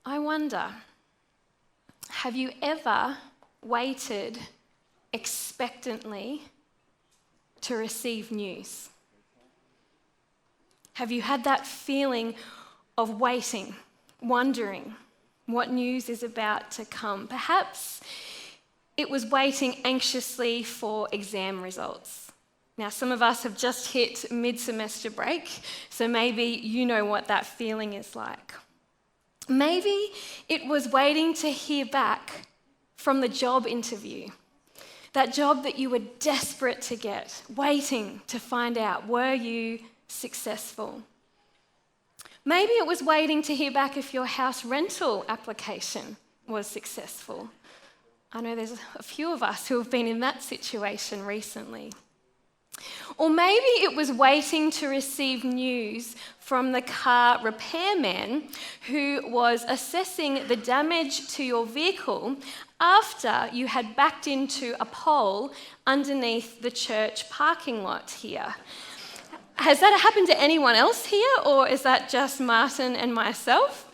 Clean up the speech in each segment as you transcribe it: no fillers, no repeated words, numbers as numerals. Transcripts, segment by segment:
I wonder, have you ever waited expectantly to receive news? Have you had that feeling of waiting, wondering what news is about to come? Perhaps it was waiting anxiously for exam results. Now, some of us have just hit mid-semester break, so maybe you know what that feeling is like. Maybe it was waiting to hear back from the job interview, that job that you were desperate to get, waiting to find out, were you successful? Maybe it was waiting to hear back if your house rental application was successful. I know there's a few of us who have been in that situation recently. Or maybe it was waiting to receive news from the car repairman who was assessing the damage to your vehicle after you had backed into a pole underneath the church parking lot here. Has that happened to anyone else here, or is that just Martin and myself?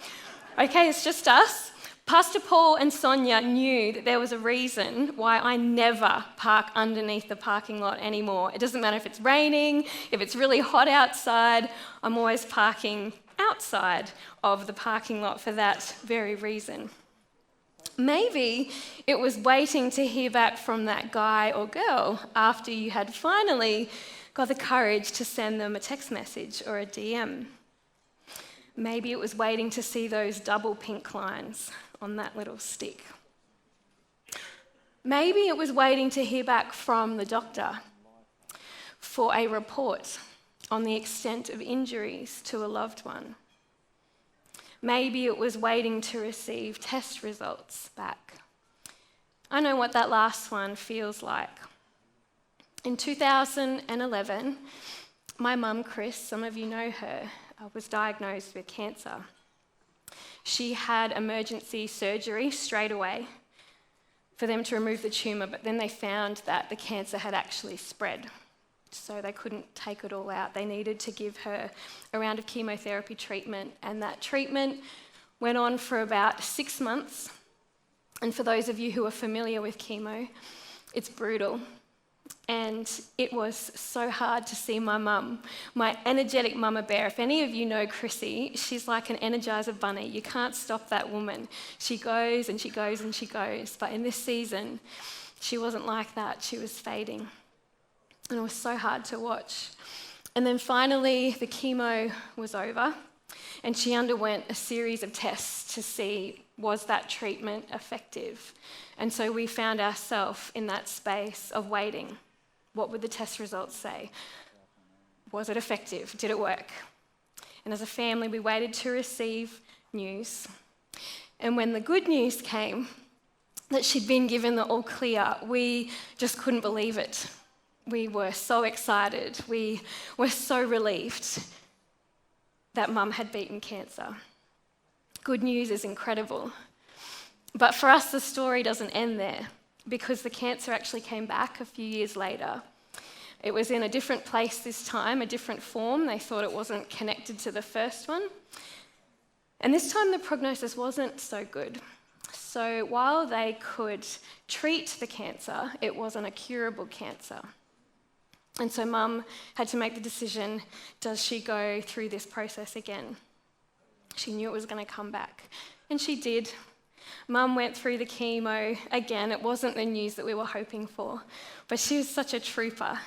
Okay, it's just us. Pastor Paul and Sonia knew that there was a reason why I never park underneath the parking lot anymore. It doesn't matter if it's raining, if it's really hot outside, I'm always parking outside of the parking lot for that very reason. Maybe it was waiting to hear back from that guy or girl after you had finally got the courage to send them a text message or a DM. Maybe it was waiting to see those double pink lines on that little stick. Maybe it was waiting to hear back from the doctor for a report on the extent of injuries to a loved one. Maybe it was waiting to receive test results back. I know what that last one feels like. In 2011, my mum, Chris, some of you know her, was diagnosed with cancer. She had emergency surgery straight away for them to remove the tumour, but then they found that the cancer had actually spread, so they couldn't take it all out. They needed to give her a round of chemotherapy treatment, and that treatment went on for about 6 months. And for those of you who are familiar with chemo, it's brutal. And it was so hard to see my mum, my energetic mama bear. If any of you know Chrissy, she's like an Energizer bunny. You can't stop that woman. She goes and she goes and she goes. But in this season, she wasn't like that. She was fading. And it was so hard to watch. And then finally, the chemo was over, and she underwent a series of tests to see, was that treatment effective? And so we found ourselves in that space of waiting. What would the test results say? Was it effective? Did it work? And as a family, we waited to receive news. And when the good news came, that she'd been given the all clear, we just couldn't believe it. We were so excited. We were so relieved that Mum had beaten cancer. Good news is incredible. But for us, the story doesn't end there, because the cancer actually came back a few years later. It was in a different place this time, a different form. They thought it wasn't connected to the first one. And this time the prognosis wasn't so good. So while they could treat the cancer, it wasn't a curable cancer. And so Mum had to make the decision, does she go through this process again? She knew it was going to come back. And she did. Mum went through the chemo again. It wasn't the news that we were hoping for, but she was such a trooper.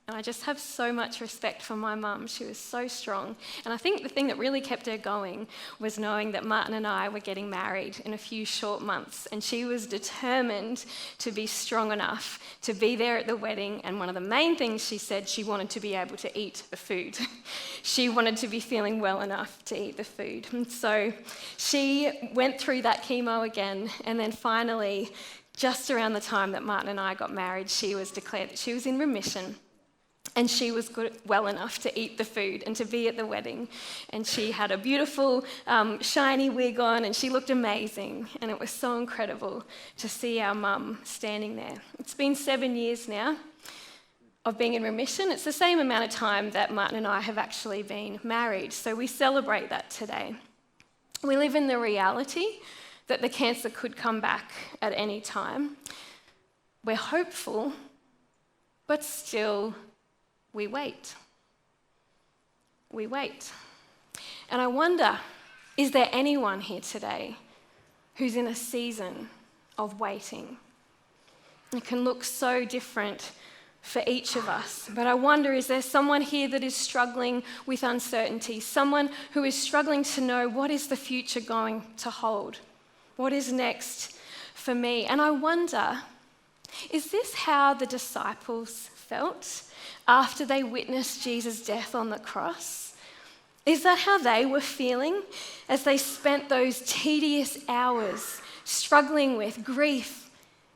And I just have so much respect for my mum. She was so strong. And I think the thing that really kept her going was knowing that Martin and I were getting married in a few short months. And she was determined to be strong enough to be there at the wedding. And one of the main things she said, she wanted to be able to eat the food. She wanted to be feeling well enough to eat the food. And so she went through that chemo again. And then finally, just around the time that Martin and I got married, she was declared that she was in remission. And she was well enough to eat the food and to be at the wedding. And she had a beautiful, shiny wig on, and she looked amazing. And it was so incredible to see our mum standing there. It's been 7 years now of being in remission. It's the same amount of time that Martin and I have actually been married. So we celebrate that today. We live in the reality that the cancer could come back at any time. We're hopeful, but still we wait. We wait. And I wonder, is there anyone here today who's in a season of waiting? It can look so different for each of us, but I wonder, is there someone here that is struggling with uncertainty, someone who is struggling to know what is the future going to hold? What is next for me? And I wonder, is this how the disciples felt after they witnessed Jesus' death on the cross? Is that how they were feeling as they spent those tedious hours struggling with grief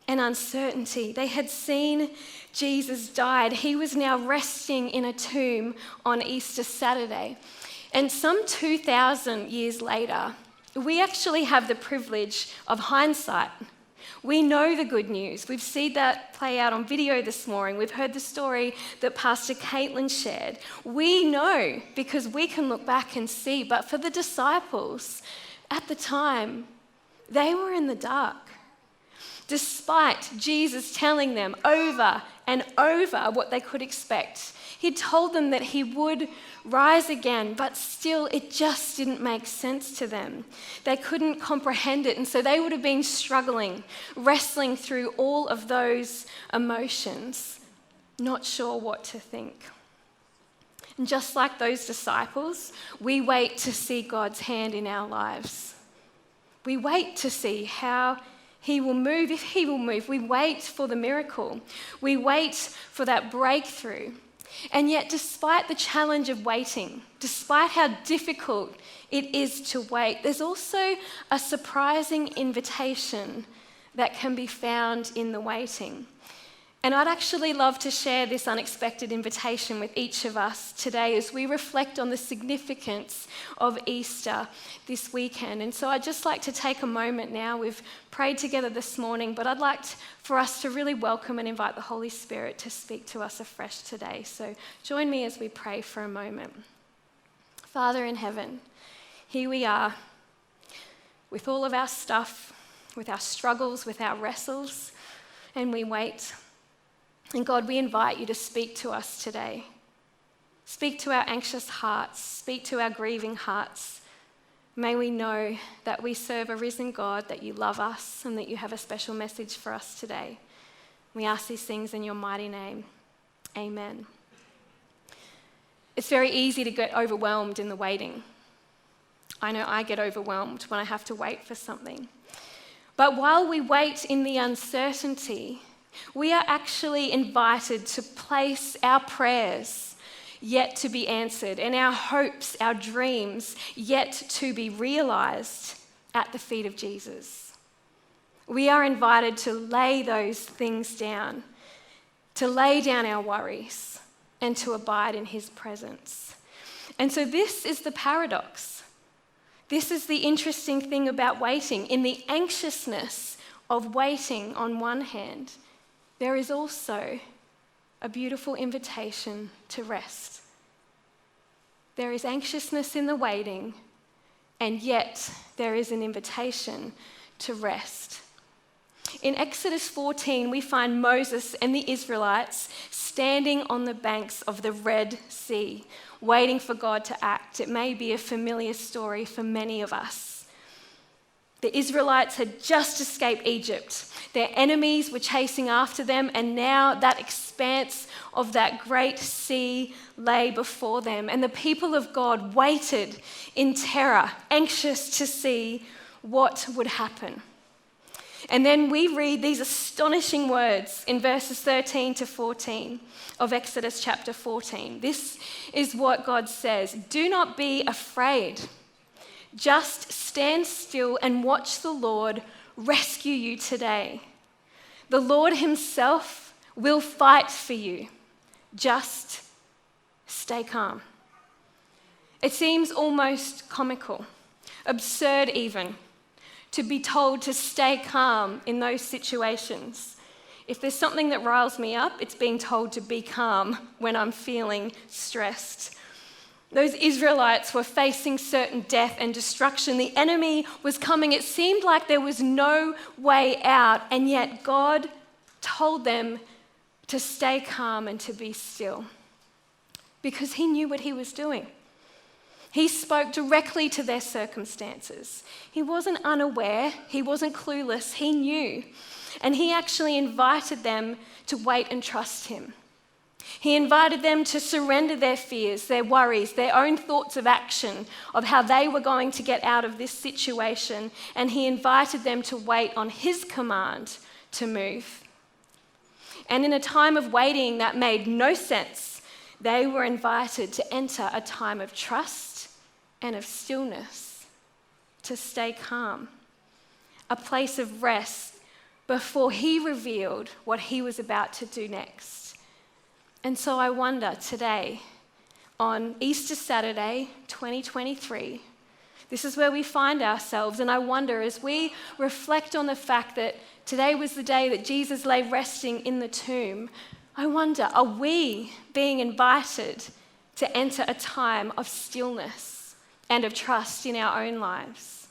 and uncertainty? They had seen Jesus died. He was now resting in a tomb on Easter Saturday. And some 2,000 years later, we actually have the privilege of hindsight. We know the good news. We've seen that play out on video this morning. We've heard the story that Pastor Caitlin shared. We know because we can look back and see, but for the disciples at the time, they were in the dark. Despite Jesus telling them over and over what they could expect, he told them that he would rise again, but still it just didn't make sense to them. They couldn't comprehend it, and so they would have been struggling, wrestling through all of those emotions, not sure what to think. And just like those disciples, we wait to see God's hand in our lives. We wait to see how he will move, if he will move. We wait for the miracle. We wait for that breakthrough. And yet, despite the challenge of waiting, despite how difficult it is to wait, there's also a surprising invitation that can be found in the waiting. And I'd actually love to share this unexpected invitation with each of us today as we reflect on the significance of Easter this weekend. And so I'd just like to take a moment now. We've prayed together this morning, but I'd like for us to really welcome and invite the Holy Spirit to speak to us afresh today. So join me as we pray for a moment. Father in heaven, here we are with all of our stuff, with our struggles, with our wrestles, and we wait. And God, we invite you to speak to us today. Speak to our anxious hearts. Speak to our grieving hearts. May we know that we serve a risen God, that you love us, and that you have a special message for us today. We ask these things in your mighty name. Amen. It's very easy to get overwhelmed in the waiting. I know I get overwhelmed when I have to wait for something. But while we wait in the uncertainty, we are actually invited to place our prayers yet to be answered and our hopes, our dreams yet to be realized at the feet of Jesus. We are invited to lay those things down, to lay down our worries and to abide in his presence. And so this is the paradox. This is the interesting thing about waiting. In the anxiousness of waiting on one hand, there is also a beautiful invitation to rest. There is anxiousness in the waiting, and yet there is an invitation to rest. In Exodus 14, we find Moses and the Israelites standing on the banks of the Red Sea, waiting for God to act. It may be a familiar story for many of us. The Israelites had just escaped Egypt. Their enemies were chasing after them, and now that expanse of that great sea lay before them. And the people of God waited in terror, anxious to see what would happen. And then we read these astonishing words in verses 13 to 14 of Exodus chapter 14. This is what God says: "Do not be afraid. Just stand still and watch the Lord rescue you today. The Lord himself will fight for you. Just stay calm." It seems almost comical, absurd even, to be told to stay calm in those situations. If there's something that riles me up, it's being told to be calm when I'm feeling stressed. Those Israelites were facing certain death and destruction. The enemy was coming. It seemed like there was no way out, and yet God told them to stay calm and to be still because he knew what he was doing. He spoke directly to their circumstances. He wasn't unaware. He wasn't clueless. He knew. And he actually invited them to wait and trust him. He invited them to surrender their fears, their worries, their own thoughts of action, of how they were going to get out of this situation. And he invited them to wait on his command to move. And in a time of waiting that made no sense, they were invited to enter a time of trust and of stillness, to stay calm, a place of rest before he revealed what he was about to do next. And so I wonder today, on Easter Saturday, 2023, this is where we find ourselves, and I wonder as we reflect on the fact that today was the day that Jesus lay resting in the tomb, I wonder, are we being invited to enter a time of stillness and of trust in our own lives?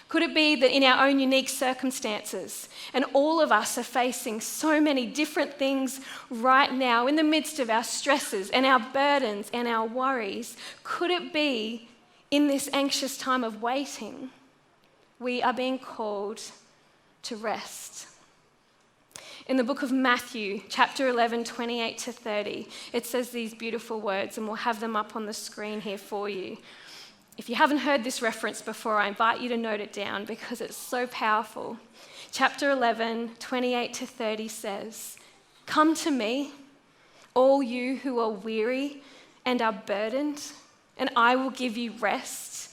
Could it be that in our own unique circumstances, and all of us are facing so many different things right now in the midst of our stresses and our burdens and our worries, could it be in this anxious time of waiting, we are being called to rest? In the book of Matthew, chapter 11, 28 to 30, it says these beautiful words, and we'll have them up on the screen here for you. If you haven't heard this reference before, I invite you to note it down because it's so powerful. Chapter 11, 28 to 30 says, "Come to me, all you who are weary and are burdened, and I will give you rest.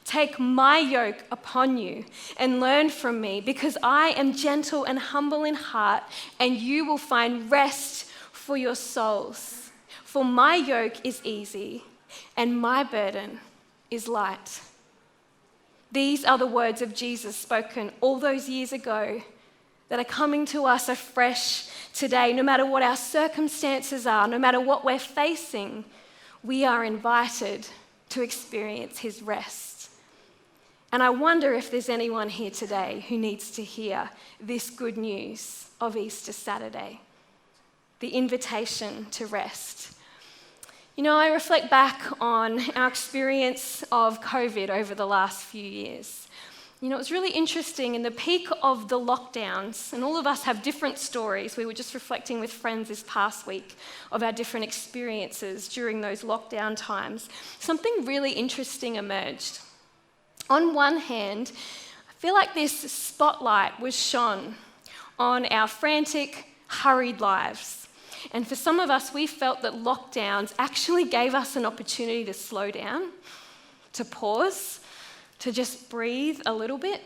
Take my yoke upon you and learn from me, because I am gentle and humble in heart, and you will find rest for your souls. For my yoke is easy and my burden is light." These are the words of Jesus spoken all those years ago that are coming to us afresh today. No matter what our circumstances are, no matter what we're facing, we are invited to experience his rest. And I wonder if there's anyone here today who needs to hear this good news of Easter Saturday, the invitation to rest. You know, I reflect back on our experience of COVID over the last few years. You know, it was really interesting in the peak of the lockdowns, and all of us have different stories. We were just reflecting with friends this past week of our different experiences during those lockdown times. Something really interesting emerged. On one hand, I feel like this spotlight was shone on our frantic, hurried lives. And for some of us, we felt that lockdowns actually gave us an opportunity to slow down, to pause, to just breathe a little bit.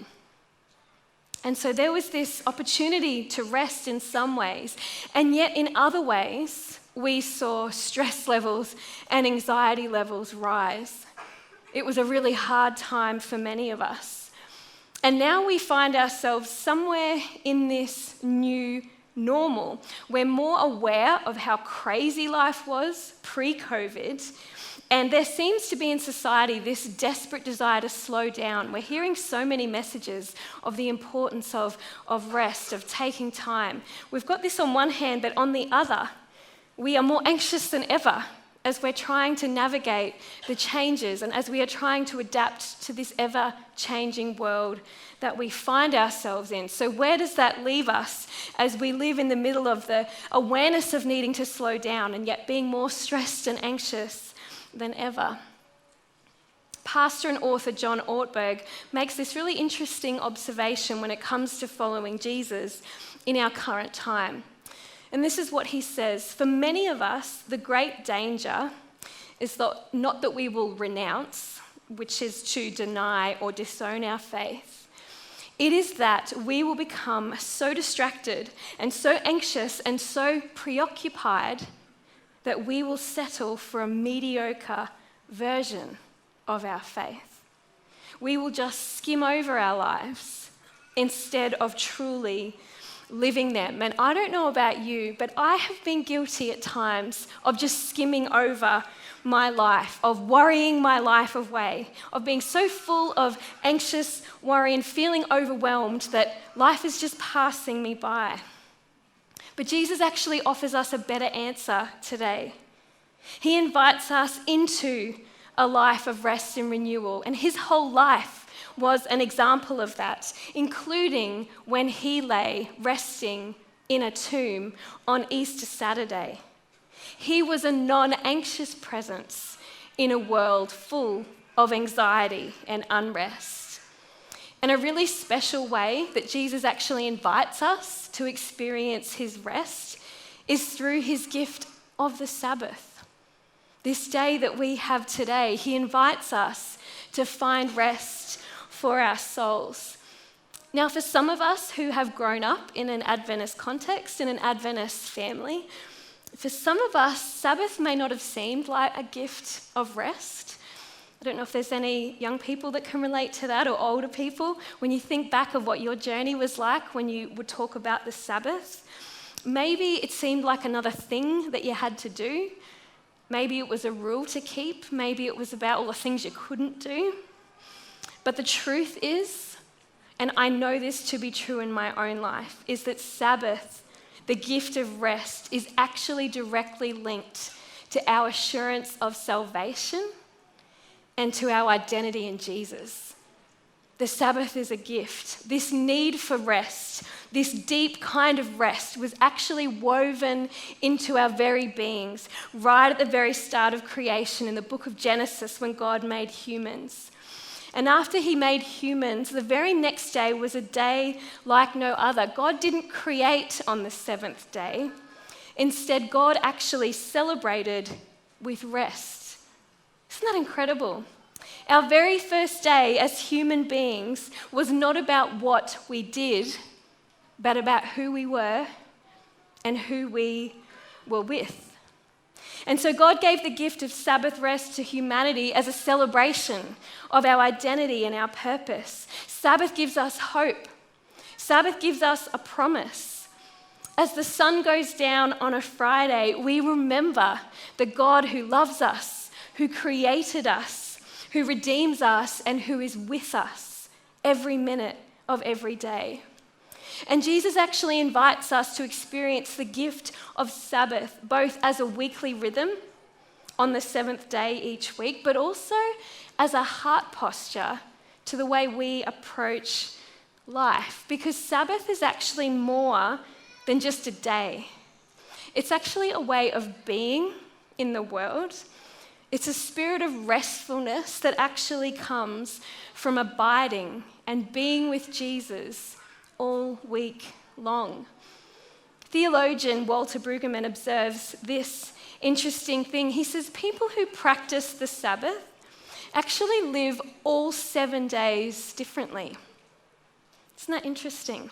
And so there was this opportunity to rest in some ways. And yet in other ways, we saw stress levels and anxiety levels rise. It was a really hard time for many of us. And now we find ourselves somewhere in this new normal. We're more aware of how crazy life was pre-COVID, and there seems to be in society this desperate desire to slow down. We're hearing so many messages of the importance of rest, of taking time. We've got this on one hand, but on the other, we are more anxious than ever as we're trying to navigate the changes and as we are trying to adapt to this ever-changing world that we find ourselves in. So where does that leave us as we live in the middle of the awareness of needing to slow down and yet being more stressed and anxious than ever? Pastor and author John Ortberg makes this really interesting observation when it comes to following Jesus in our current time. And this is what he says: "For many of us, the great danger is not that we will renounce, which is to deny or disown our faith. It is that we will become so distracted and so anxious and so preoccupied that we will settle for a mediocre version of our faith. We will just skim over our lives instead of truly living them." And I don't know about you, but I have been guilty at times of just skimming over my life, of worrying my life away, of being so full of anxious worry and feeling overwhelmed that life is just passing me by. But Jesus actually offers us a better answer today. He invites us into a life of rest and renewal, and his whole life was an example of that, including when he lay resting in a tomb on Easter Saturday. He was a non-anxious presence in a world full of anxiety and unrest. And a really special way that Jesus actually invites us to experience his rest is through his gift of the Sabbath. This day that we have today, he invites us to find rest for our souls. Now, for some of us who have grown up in an Adventist context, in an Adventist family, for some of us, Sabbath may not have seemed like a gift of rest. I don't know if there's any young people that can relate to that, or older people. When you think back of what your journey was like when you would talk about the Sabbath, maybe it seemed like another thing that you had to do. Maybe it was a rule to keep. Maybe it was about all the things you couldn't do. But the truth is, and I know this to be true in my own life, is that Sabbath, the gift of rest, is actually directly linked to our assurance of salvation and to our identity in Jesus. The Sabbath is a gift. This need for rest, this deep kind of rest, was actually woven into our very beings right at the very start of creation in the book of Genesis when God made humans. And after he made humans, the very next day was a day like no other. God didn't create on the seventh day. Instead, God actually celebrated with rest. Isn't that incredible? Our very first day as human beings was not about what we did, but about who we were and who we were with. And so God gave the gift of Sabbath rest to humanity as a celebration of our identity and our purpose. Sabbath gives us hope. Sabbath gives us a promise. As the sun goes down on a Friday, we remember the God who loves us, who created us, who redeems us, and who is with us every minute of every day. And Jesus actually invites us to experience the gift of Sabbath, both as a weekly rhythm on the seventh day each week, but also as a heart posture to the way we approach life. Because Sabbath is actually more than just a day. It's actually a way of being in the world. It's a spirit of restfulness that actually comes from abiding and being with Jesus all week long. Theologian Walter Brueggemann observes this interesting thing. He says people who practice the Sabbath actually live all 7 days differently. Isn't that interesting?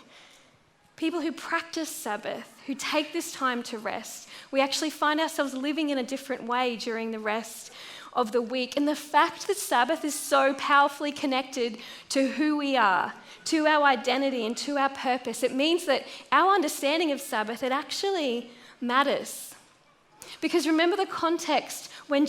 People who practice Sabbath, who take this time to rest, we actually find ourselves living in a different way during the rest of the week. And the fact that Sabbath is so powerfully connected to who we are, to our identity and to our purpose, it means that our understanding of Sabbath, it actually matters. Because remember the context when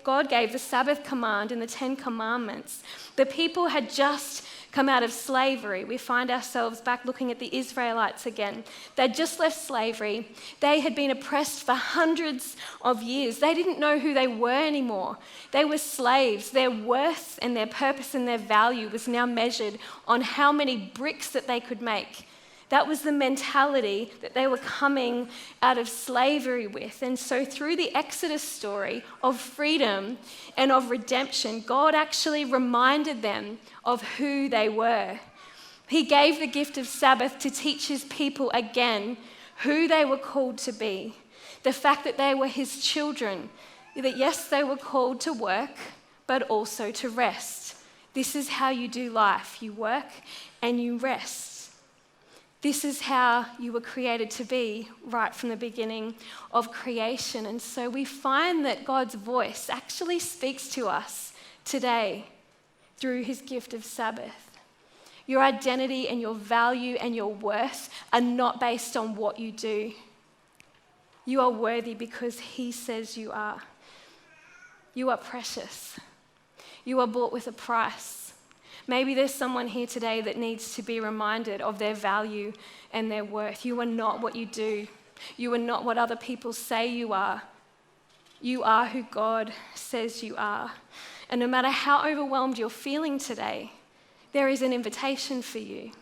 God gave the Sabbath command in the 10 Commandments. The people had just come out of slavery. We find ourselves back looking at the Israelites again. They'd just left slavery. They had been oppressed for hundreds of years. They didn't know who they were anymore. They were slaves. Their worth and their purpose and their value was now measured on how many bricks that they could make. That was the mentality that they were coming out of slavery with. And so through the Exodus story of freedom and of redemption, God actually reminded them of who they were. He gave the gift of Sabbath to teach his people again who they were called to be. The fact that they were his children, that yes, they were called to work, but also to rest. This is how you do life. You work and you rest. This is how you were created to be right from the beginning of creation. And so we find that God's voice actually speaks to us today through his gift of Sabbath. Your identity and your value and your worth are not based on what you do. You are worthy because he says you are. You are precious. You are bought with a price. Maybe there's someone here today that needs to be reminded of their value and their worth. You are not what you do. You are not what other people say you are. You are who God says you are. And no matter how overwhelmed you're feeling today, there is an invitation for you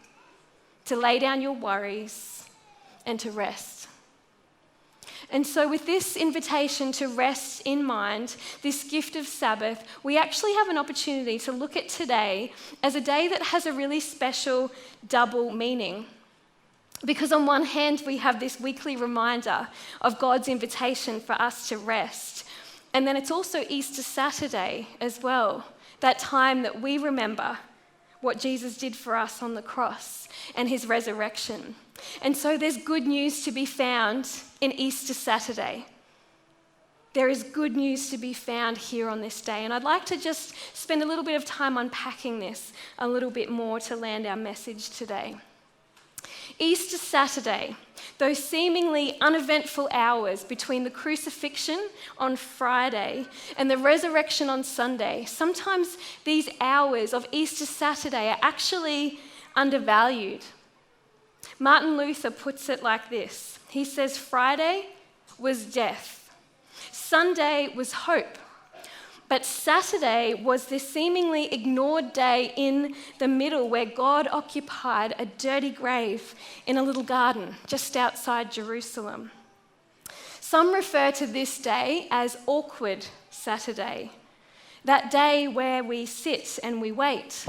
to lay down your worries and to rest. And so with this invitation to rest in mind, this gift of Sabbath, we actually have an opportunity to look at today as a day that has a really special double meaning. Because on one hand, we have this weekly reminder of God's invitation for us to rest. And then it's also Easter Saturday as well, that time that we remember what Jesus did for us on the cross and his resurrection. And so there's good news to be found in Easter Saturday. There is good news to be found here on this day. And I'd like to just spend a little bit of time unpacking this a little bit more to land our message today. Easter Saturday, those seemingly uneventful hours between the crucifixion on Friday and the resurrection on Sunday, sometimes these hours of Easter Saturday are actually undervalued. Martin Luther puts it like this. He says, Friday was death. Sunday was hope. But Saturday was this seemingly ignored day in the middle where God occupied a dirty grave in a little garden just outside Jerusalem. Some refer to this day as awkward Saturday, that day where we sit and we wait,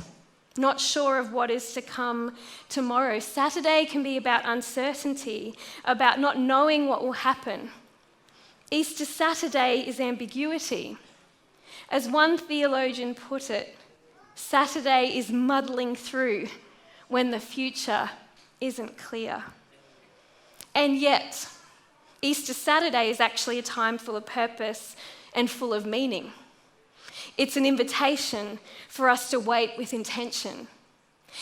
not sure of what is to come tomorrow. Saturday can be about uncertainty, about not knowing what will happen. Easter Saturday is ambiguity. As one theologian put it, Saturday is muddling through when the future isn't clear. And yet, Easter Saturday is actually a time full of purpose and full of meaning. It's an invitation for us to wait with intention.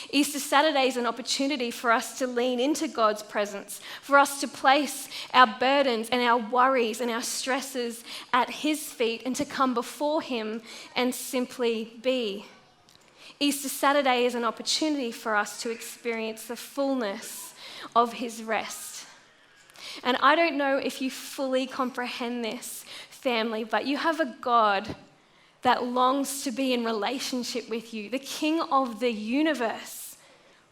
Easter Saturday is an opportunity for us to lean into God's presence, for us to place our burdens and our worries and our stresses at his feet and to come before him and simply be. Easter Saturday is an opportunity for us to experience the fullness of his rest. And I don't know if you fully comprehend this, family, but you have a God that longs to be in relationship with you. The King of the universe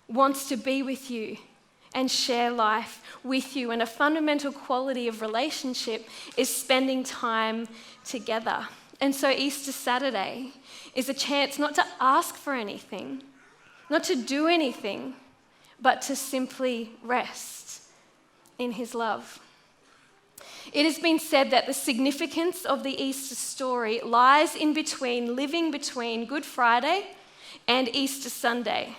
wants to be with you and share life with you. And a fundamental quality of relationship is spending time together. And so Easter Saturday is a chance not to ask for anything, not to do anything, but to simply rest in his love. It has been said that the significance of the Easter story lies in between, living between Good Friday and Easter Sunday.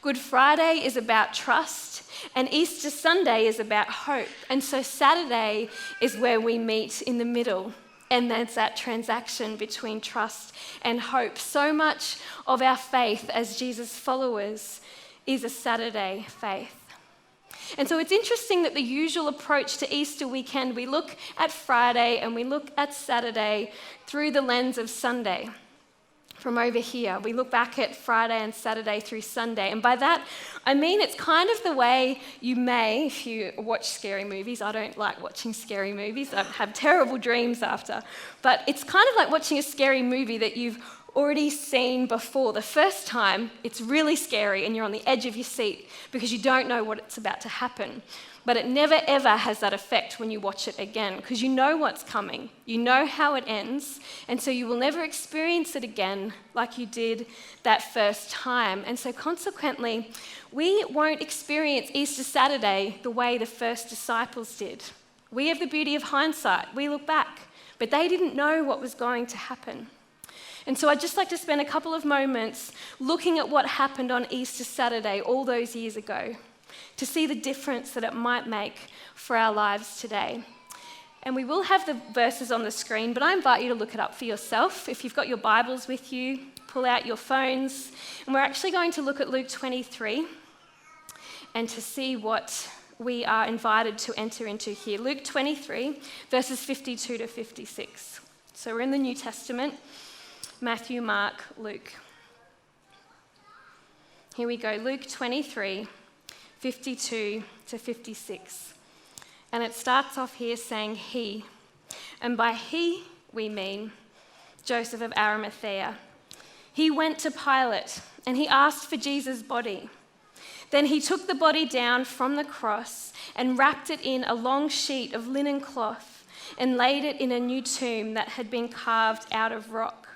Good Friday is about trust, and Easter Sunday is about hope. And so Saturday is where we meet in the middle, and that's that transaction between trust and hope. So much of our faith as Jesus followers is a Saturday faith. And so it's interesting that the usual approach to Easter weekend, we look at Friday and we look at Saturday through the lens of Sunday. From over here, we look back at Friday and Saturday through Sunday. And by that, I mean it's kind of the way you may, if you watch scary movies. I don't like watching scary movies. I have terrible dreams after. But it's kind of like watching a scary movie that you've already seen before. The first time, it's really scary and you're on the edge of your seat because you don't know what's about to happen. But it never ever has that effect when you watch it again because you know what's coming. You know how it ends, and so you will never experience it again like you did that first time. And so consequently, we won't experience Easter Saturday the way the first disciples did. We have the beauty of hindsight. We look back, but they didn't know what was going to happen. And so I'd just like to spend a couple of moments looking at what happened on Easter Saturday all those years ago to see the difference that it might make for our lives today. And we will have the verses on the screen, but I invite you to look it up for yourself. If you've got your Bibles with you, pull out your phones. And we're actually going to look at Luke 23 and to see what we are invited to enter into here. Luke 23, verses 52 to 56. So we're in the New Testament, Matthew, Mark, Luke. Here we go, Luke 23, 52 to 56. And it starts off here saying he. And by he, we mean Joseph of Arimathea. He went to Pilate and he asked for Jesus' body. Then he took the body down from the cross and wrapped it in a long sheet of linen cloth and laid it in a new tomb that had been carved out of rock.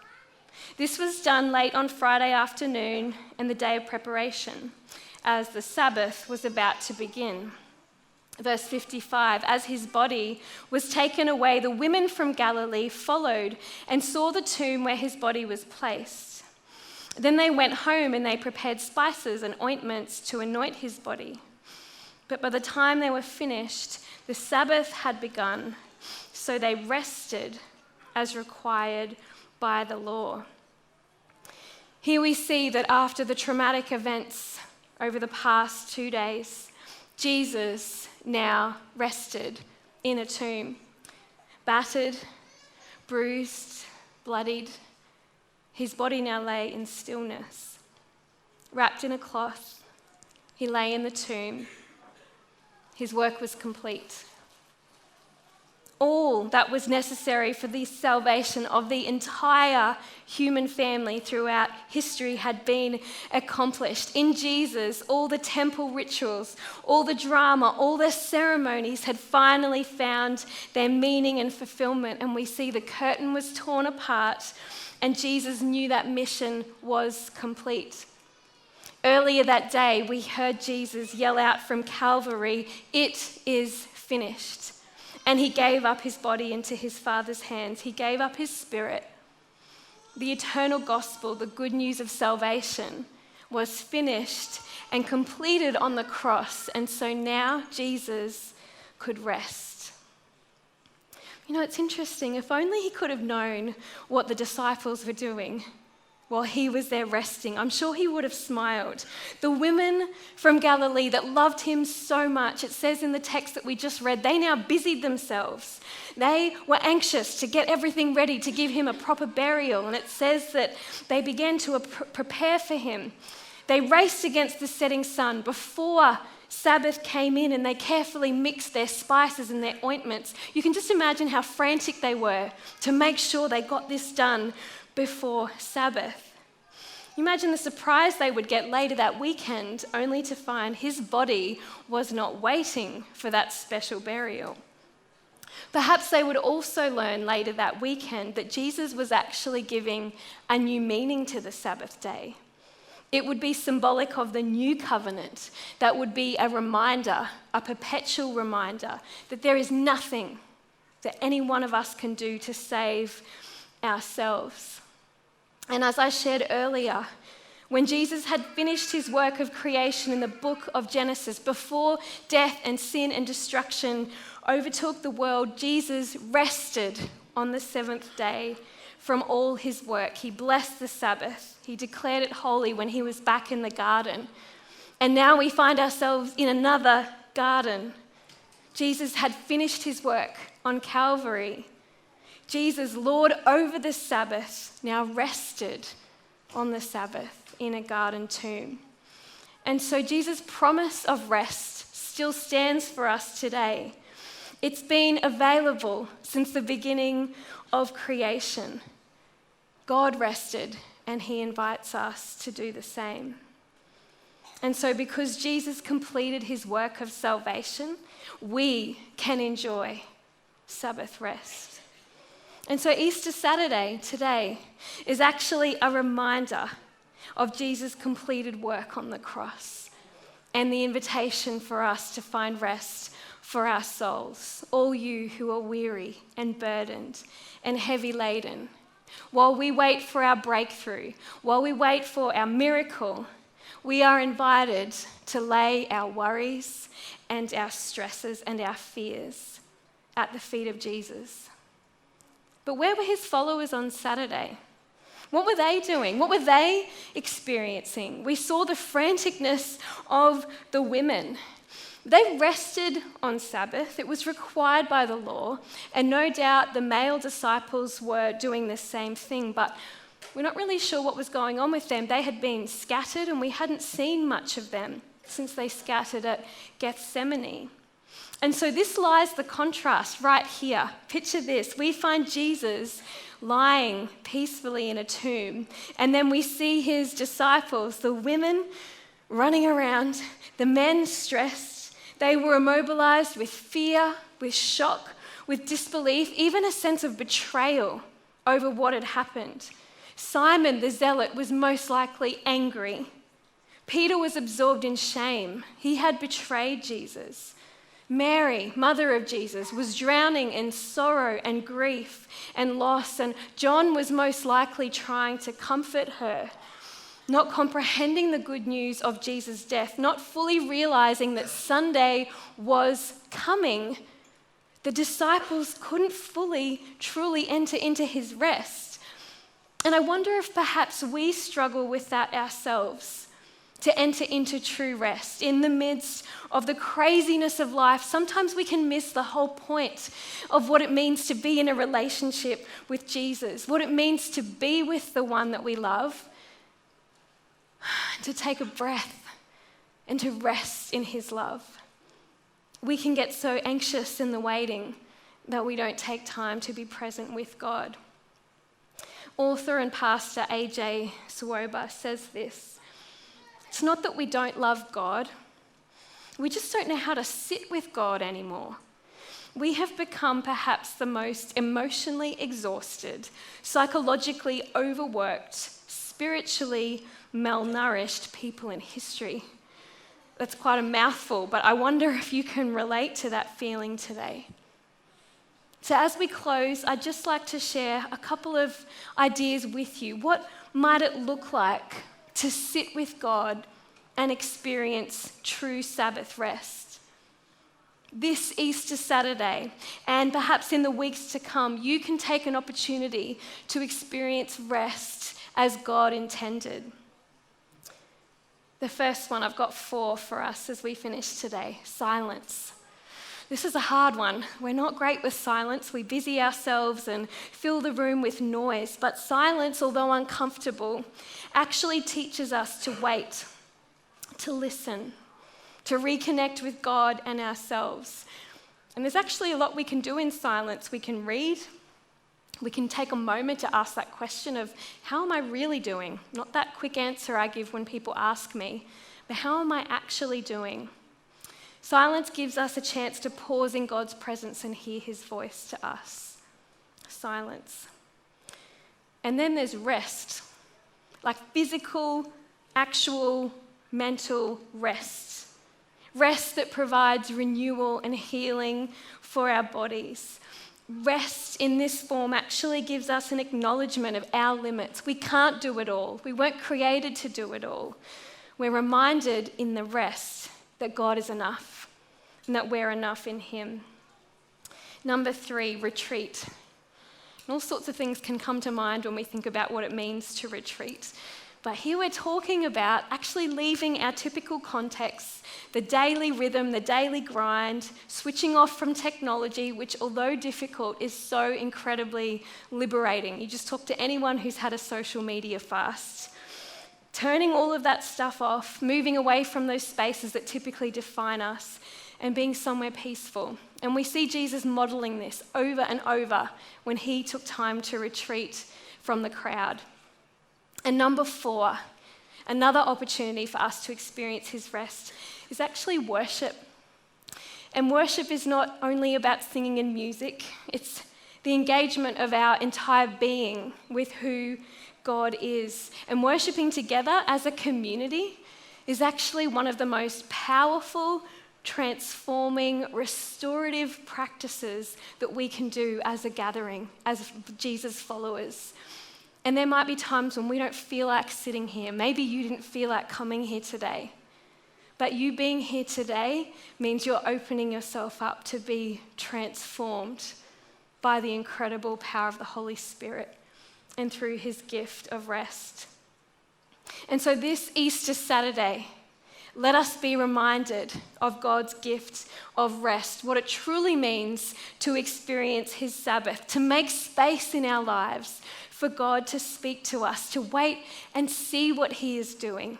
This was done late on Friday afternoon and the day of preparation, as the Sabbath was about to begin. Verse 55, as his body was taken away, the women from Galilee followed and saw the tomb where his body was placed. Then they went home and they prepared spices and ointments to anoint his body. But by the time they were finished, the Sabbath had begun, so they rested as required by the law. Here we see that after the traumatic events over the past 2 days, Jesus now rested in a tomb, battered, bruised, bloodied. His body now lay in stillness. Wrapped in a cloth, he lay in the tomb. His work was complete. All that was necessary for the salvation of the entire human family throughout history had been accomplished. In Jesus, all the temple rituals, all the drama, all the ceremonies had finally found their meaning and fulfillment. And we see the curtain was torn apart, and Jesus knew that mission was complete. Earlier that day, we heard Jesus yell out from Calvary, "It is finished." And he gave up his body into his Father's hands. He gave up his spirit. The eternal gospel, the good news of salvation, was finished and completed on the cross. And so now Jesus could rest. You know, it's interesting. If only he could have known what the disciples were doing while he was there resting, I'm sure he would have smiled. The women from Galilee that loved him so much, it says in the text that we just read, they now busied themselves. They were anxious to get everything ready to give him a proper burial. And it says that they began to prepare for him. They raced against the setting sun before Sabbath came in, and they carefully mixed their spices and their ointments. You can just imagine how frantic they were to make sure they got this done before Sabbath. You imagine the surprise they would get later that weekend, only to find his body was not waiting for that special burial. Perhaps they would also learn later that weekend that Jesus was actually giving a new meaning to the Sabbath day. It would be symbolic of the new covenant. That would be a reminder, a perpetual reminder, that there is nothing that any one of us can do to save ourselves. And as I shared earlier, when Jesus had finished his work of creation in the book of Genesis, before death and sin and destruction overtook the world, Jesus rested on the seventh day from all his work. He blessed the Sabbath. He declared it holy when he was back in the garden. And now we find ourselves in another garden. Jesus had finished his work on Calvary. Jesus, Lord over the Sabbath, now rested on the Sabbath in a garden tomb. And so Jesus' promise of rest still stands for us today. It's been available since the beginning of creation. God rested, and he invites us to do the same. And so because Jesus completed his work of salvation, we can enjoy Sabbath rest. And so Easter Saturday today is actually a reminder of Jesus' completed work on the cross and the invitation for us to find rest for our souls, all you who are weary and burdened and heavy laden. While we wait for our breakthrough, while we wait for our miracle, we are invited to lay our worries and our stresses and our fears at the feet of Jesus. But where were his followers on Saturday? What were they doing? What were they experiencing? We saw the franticness of the women. They rested on Sabbath. It was required by the law, and no doubt the male disciples were doing the same thing, but we're not really sure what was going on with them. They had been scattered, and we hadn't seen much of them since they scattered at Gethsemane. And so this lies the contrast right here. Picture this. We find Jesus lying peacefully in a tomb, and then we see his disciples, the women running around, the men stressed. They were immobilized with fear, with shock, with disbelief, even a sense of betrayal over what had happened. Simon the Zealot was most likely angry. Peter was absorbed in shame. He had betrayed Jesus. Mary, mother of Jesus, was drowning in sorrow and grief and loss, and John was most likely trying to comfort her, not comprehending the good news of Jesus' death, not fully realizing that Sunday was coming. The disciples couldn't fully, truly enter into his rest. And I wonder if perhaps we struggle with that ourselves, to enter into true rest. In the midst of the craziness of life, sometimes we can miss the whole point of what it means to be in a relationship with Jesus, what it means to be with the one that we love, to take a breath and to rest in his love. We can get so anxious in the waiting that we don't take time to be present with God. Author and pastor A.J. Swoboda says this: "It's not that we don't love God, we just don't know how to sit with God anymore. We have become perhaps the most emotionally exhausted, psychologically overworked, spiritually malnourished people in history." That's quite a mouthful, but I wonder if you can relate to that feeling today. So as we close, I'd just like to share a couple of ideas with you. What might it look like to sit with God and experience true Sabbath rest? This Easter Saturday, and perhaps in the weeks to come, you can take an opportunity to experience rest as God intended. The first one, I've got 4 for us as we finish today. Silence. This is a hard one. We're not great with silence. We busy ourselves and fill the room with noise. But silence, although uncomfortable, actually teaches us to wait, to listen, to reconnect with God and ourselves. And there's actually a lot we can do in silence. We can read. We can take a moment to ask that question of, how am I really doing? Not that quick answer I give when people ask me, but how am I actually doing? Silence gives us a chance to pause in God's presence and hear his voice to us. Silence. And then there's rest, like physical, actual, mental rest. Rest that provides renewal and healing for our bodies. Rest in this form actually gives us an acknowledgement of our limits. We can't do it all. We weren't created to do it all. We're reminded in the rest that God is enough and that we're enough in him. Number 3, retreat. And all sorts of things can come to mind when we think about what it means to retreat. But here we're talking about actually leaving our typical contexts, the daily rhythm, the daily grind, switching off from technology, which, although difficult, is so incredibly liberating. You just talk to anyone who's had a social media fast. Turning all of that stuff off, moving away from those spaces that typically define us, and being somewhere peaceful. And we see Jesus modeling this over and over when he took time to retreat from the crowd. And number 4, another opportunity for us to experience his rest is actually worship. And worship is not only about singing and music, it's the engagement of our entire being with who God is. And worshipping together as a community is actually one of the most powerful, transforming, restorative practices that we can do as a gathering, as Jesus followers. And there might be times when we don't feel like sitting here. Maybe you didn't feel like coming here today. But you being here today means you're opening yourself up to be transformed by the incredible power of the Holy Spirit and through his gift of rest. And so this Easter Saturday, Let us be reminded of God's gift of rest, what it truly means to experience his Sabbath, to make space in our lives for God to speak to us, to wait and see what he is doing,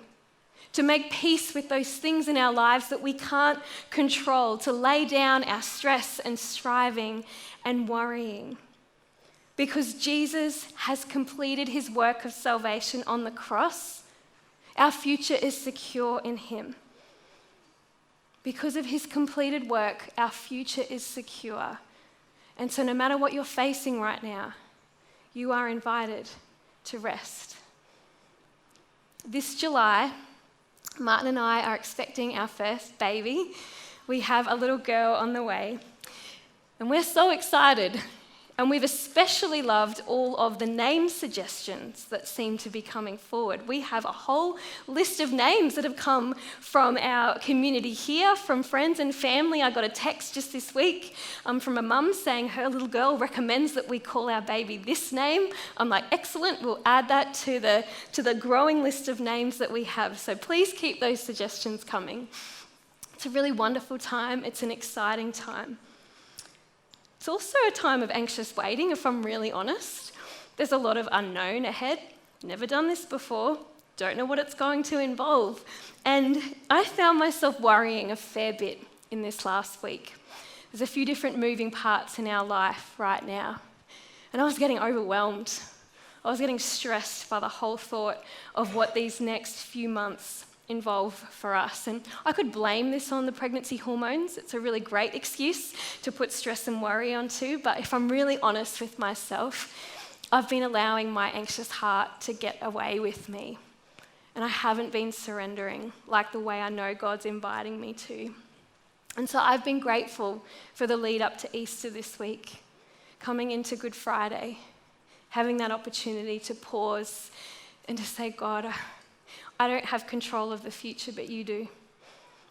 to make peace with those things in our lives that we can't control, to lay down our stress and striving and worrying. Because Jesus has completed his work of salvation on the cross, our future is secure in him. Because of his completed work, our future is secure. And so no matter what you're facing right now, you are invited to rest. This July, Martin and I are expecting our first baby. We have a little girl on the way. And we're so excited. And we've especially loved all of the name suggestions that seem to be coming forward. We have a whole list of names that have come from our community here, from friends and family. I got a text just this week from a mum saying her little girl recommends that we call our baby this name. I'm like, excellent, we'll add that to the growing list of names that we have. So please keep those suggestions coming. It's a really wonderful time. It's an exciting time. It's also a time of anxious waiting, if I'm really honest. There's a lot of unknown ahead. Never done this before. Don't know what it's going to involve. And I found myself worrying a fair bit in this last week. There's a few different moving parts in our life right now. And I was getting overwhelmed. I was getting stressed by the whole thought of what these next few months involve for us. And I could blame this on the pregnancy hormones. It's a really great excuse to put stress and worry onto, but if I'm really honest with myself, I've been allowing my anxious heart to get away with me. And I haven't been surrendering like the way I know God's inviting me to. And so I've been grateful for the lead up to Easter this week, coming into Good Friday, having that opportunity to pause and to say, God, I don't have control of the future, but you do.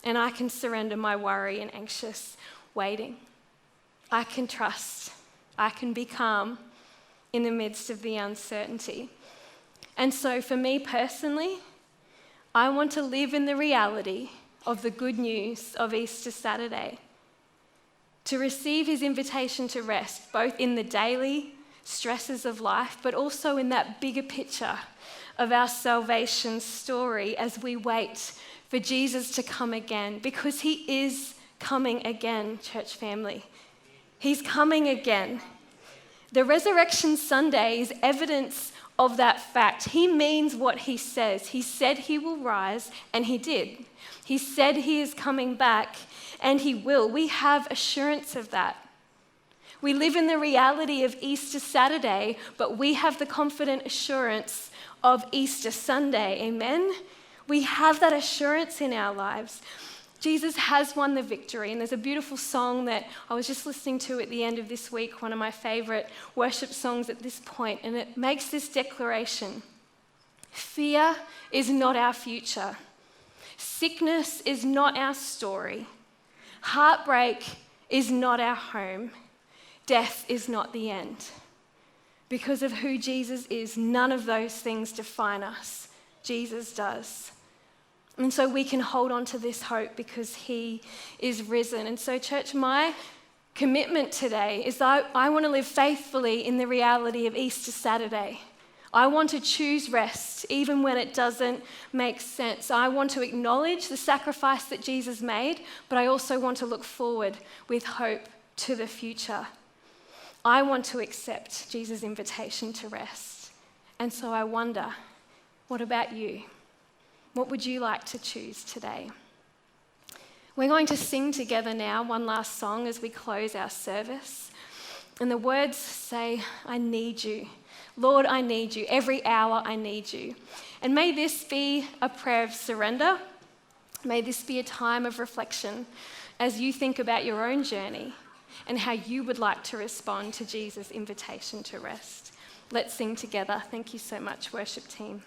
And I can surrender my worry and anxious waiting. I can trust. I can be calm in the midst of the uncertainty. And so for me personally, I want to live in the reality of the good news of Easter Saturday, to receive his invitation to rest, both in the daily stresses of life, but also in that bigger picture of our salvation story as we wait for Jesus to come again, because he is coming again, church family. He's coming again. The Resurrection Sunday is evidence of that fact. He means what he says. He said he will rise, and he did. He said he is coming back, and he will. We have assurance of that. We live in the reality of Easter Saturday, but we have the confident assurance of Easter Sunday, amen? We have that assurance in our lives. Jesus has won the victory, and there's a beautiful song that I was just listening to at the end of this week, one of my favorite worship songs at this point, and it makes this declaration: fear is not our future. Sickness is not our story. Heartbreak is not our home. Death is not the end. Because of who Jesus is, none of those things define us. Jesus does. And so we can hold on to this hope because he is risen. And so, church, my commitment today is that I want to live faithfully in the reality of Easter Saturday. I want to choose rest even when it doesn't make sense. I want to acknowledge the sacrifice that Jesus made, but I also want to look forward with hope to the future. I want to accept Jesus' invitation to rest. And so I wonder, what about you? What would you like to choose today? We're going to sing together now one last song as we close our service. And the words say, I need you. Lord, I need you. Every hour I need you. And may this be a prayer of surrender. May this be a time of reflection as you think about your own journey and how you would like to respond to Jesus' invitation to rest. Let's sing together. Thank you so much, worship team.